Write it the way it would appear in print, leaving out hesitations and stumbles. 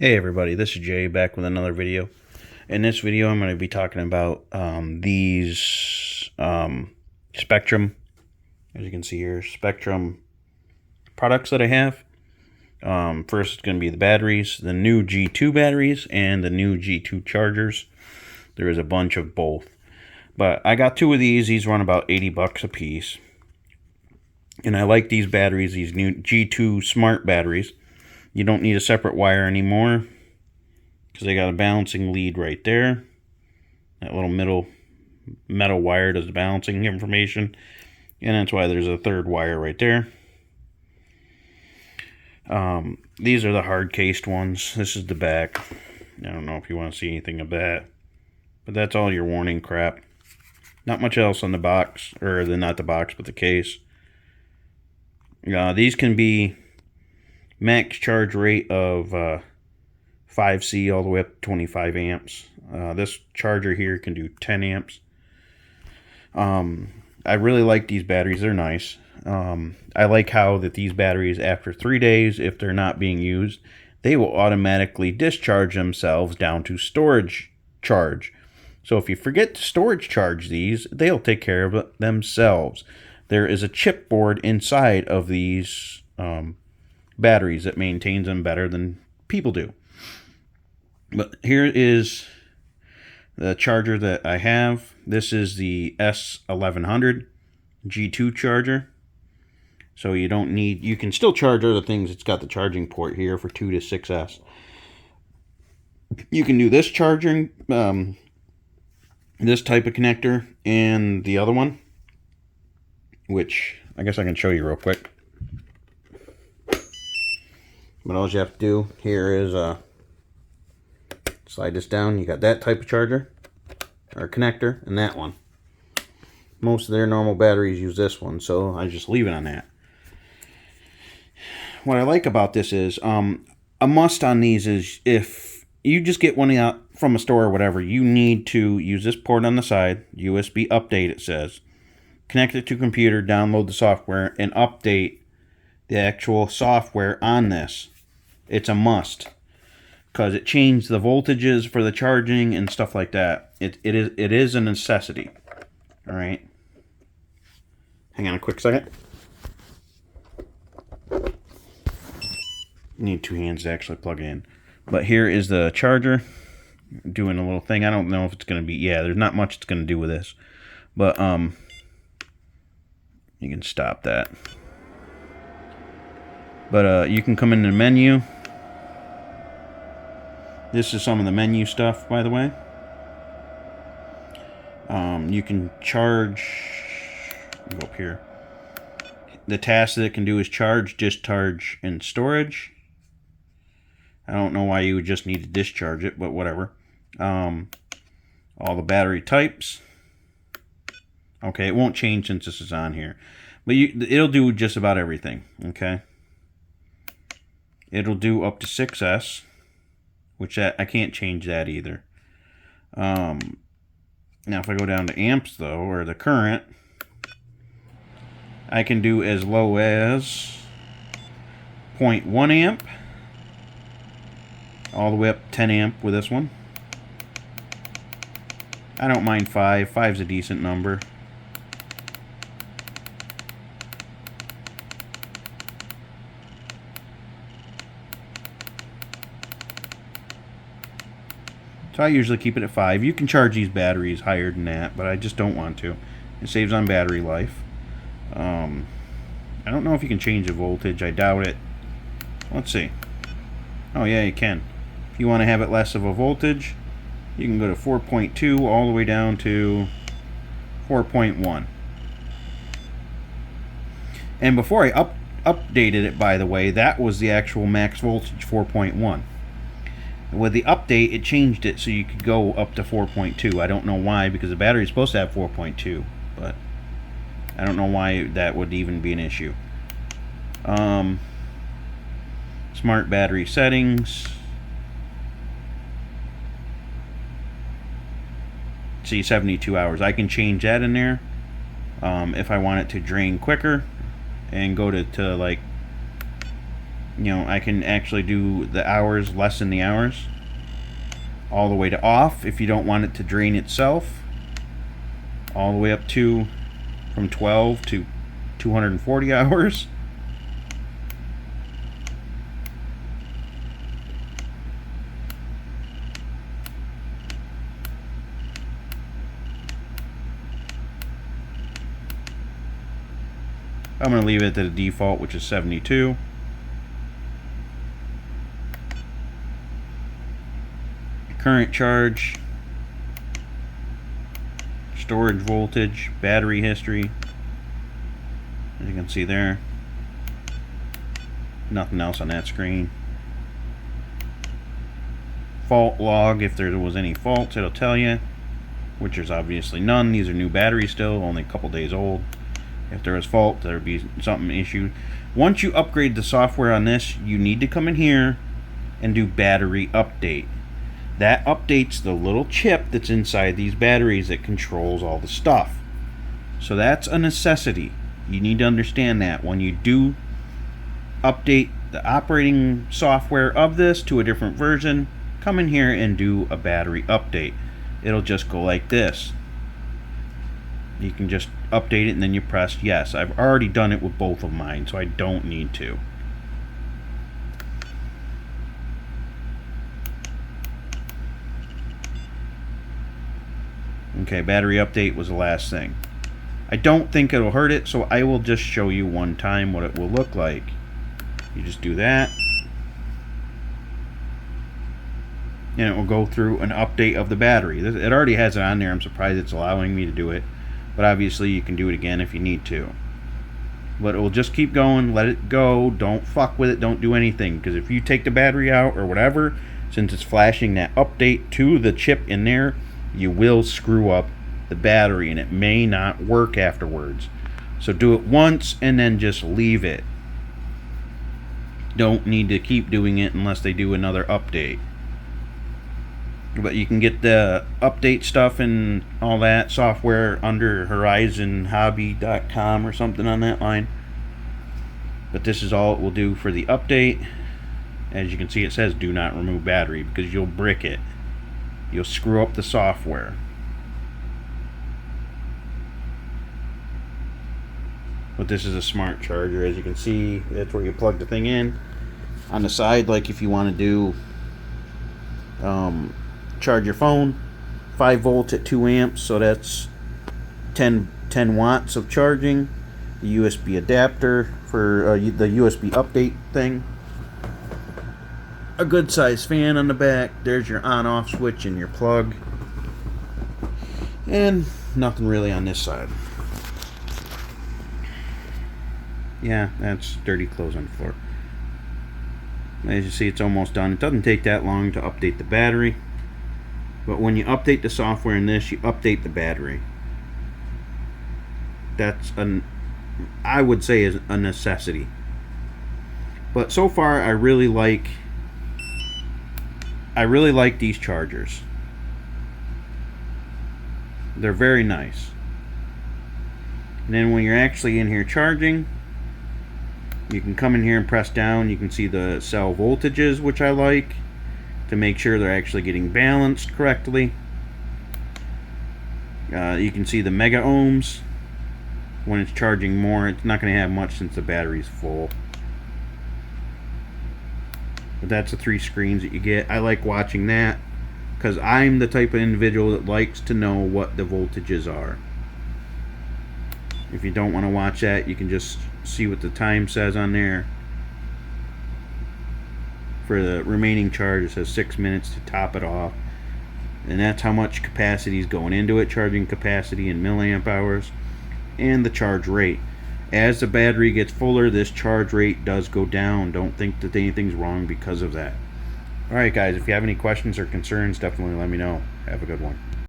Hey everybody, this is Jay back with another video. In this video I'm going to be talking about these Spektrum, as you can see here, Spektrum products that I have. First it's going to be the batteries, the new G2 batteries and the new G2 chargers. There is a bunch of both. But I got two of these. These run about 80 bucks a piece. And I like these batteries, these new G2 smart batteries. You don't need a separate wire anymore because they got a balancing lead right there. That little metal wire does the balancing information, and that's why there's a third wire right there. These are the hard cased ones. This is the back. I don't know if you want to see anything of that, but that's all your warning crap. Not much else on the box, or not the box, but the case. These can be max charge rate of 5C all the way up to 25 amps. This charger here can do 10 amps. I really like these batteries. They're nice. I like how that these batteries, after 3 days, if they're not being used, they will automatically discharge themselves down to storage charge. So if you forget to storage charge these, they'll take care of it themselves. There is a chipboard inside of these batteries that maintains them better than people do. But here is the charger that I have. This is the S1100 G2 charger. So you don't need, you can still charge other things. It's got the charging port here for 2 to 6S. You can do this charging, this type of connector, and the other one, which I guess I can show you real quick. But all you have to do here is slide this down. You got that type of charger or connector and that one. Most of their normal batteries use this one, so I just leave it on that. What I like about this is a must on these is if you just get one out from a store or whatever, you need to use this port on the side, USB update it says. Connect it to computer, download the software, and update the actual software on this. It's a must because it changed the voltages for the charging and stuff like that. It is a necessity. All right. Hang on a quick second. You need 2 hands to actually plug it in. But here is the charger doing a little thing. I don't know if it's going to be, yeah, there's not much it's going to do with this. But you can stop that. But you can come in the menu. This is some of the menu stuff, by the way. You can charge, go up here. The task that it can do is charge, discharge, and storage. I don't know why you would just need to discharge it, but whatever. All the battery types. Okay, it won't change since this is on here. But it'll do just about everything, okay? It'll do up to 6S, which I can't change that either. Now if I go down to amps though, or the current, I can do as low as 0.1 amp, all the way up to 10 amp with this one. I don't mind 5. 5's a decent number. So I usually keep it at 5. You can charge these batteries higher than that, but I just don't want to. It saves on battery life. I don't know if you can change the voltage. I doubt it. Let's see. Oh yeah, you can. If you want to have it less of a voltage, you can go to 4.2 all the way down to 4.1. And before I updated it, by the way, that was the actual max voltage, 4.1. With the update, it changed it so you could go up to 4.2. I don't know why, because the battery is supposed to have 4.2, but I don't know why that would even be an issue. Smart battery settings. See, 72 hours. I can change that in there if I want it to drain quicker and go to like I can actually do the hours, lessen the hours, all the way to off if you don't want it to drain itself, all the way up to from 12 to 240 hours. I'm going to leave it at the default, which is 72. Current charge, storage voltage, battery history. As you can see there, nothing else on that screen. Fault log, if there was any faults, it'll tell you, which there's obviously none. These are new batteries still, only a couple days old. If there was fault, there would be something issued. Once you upgrade the software on this, you need to come in here and do battery update. That updates the little chip that's inside these batteries that controls all the stuff. So that's a necessity. You need to understand that when you do update the operating software of this to a different version, come in here and do a battery update. It'll just go like this. You can just update it and then you press yes. I've already done it with both of mine, so I don't need to. Okay, battery update was the last thing. I don't think it'll hurt it, so I will just show you one time what it will look like. You just do that, and it will go through an update of the battery. It already has it on there. I'm surprised it's allowing me to do it, but obviously you can do it again if you need to. But it will just keep going, let it go, don't fuck with it, don't do anything, because if you take the battery out or whatever, since it's flashing that update to the chip in there, you will screw up the battery and it may not work afterwards. So do it once and then just leave it. Don't need to keep doing it unless they do another update. But you can get the update stuff and all that software under horizonhobby.com or something on that line. But this is all it will do for the update. As you can see, it says do not remove battery because you'll brick it. You'll screw up the software. But this is a smart charger. As you can see, that's where you plug the thing in. On the side, like if you want to do charge your phone, 5 volts at 2 amps, so that's 10 watts of charging. The USB adapter for the USB update thing. A good size fan on the back. There's your on-off switch and your plug. And nothing really on this side. Yeah, that's dirty clothes on the floor. As you see, it's almost done. It doesn't take that long to update the battery. But when you update the software in this, you update the battery. That's I would say is a necessity. But so far, I really like these chargers. They're very nice. And then when you're actually in here charging, you can come in here and press down. You can see the cell voltages, which I like, to make sure they're actually getting balanced correctly. You can see the mega ohms. When it's charging more, it's not going to have much since the battery's full. But that's the 3 screens that you get. I like watching that because I'm the type of individual that likes to know what the voltages are. If you don't want to watch that, you can just see what the time says on there. For the remaining charge, it says 6 minutes to top it off. And that's how much capacity is going into it, charging capacity in milliamp hours, and the charge rate. As the battery gets fuller, this charge rate does go down. Don't think that anything's wrong because of that. Alright guys, if you have any questions or concerns, definitely let me know. Have a good one.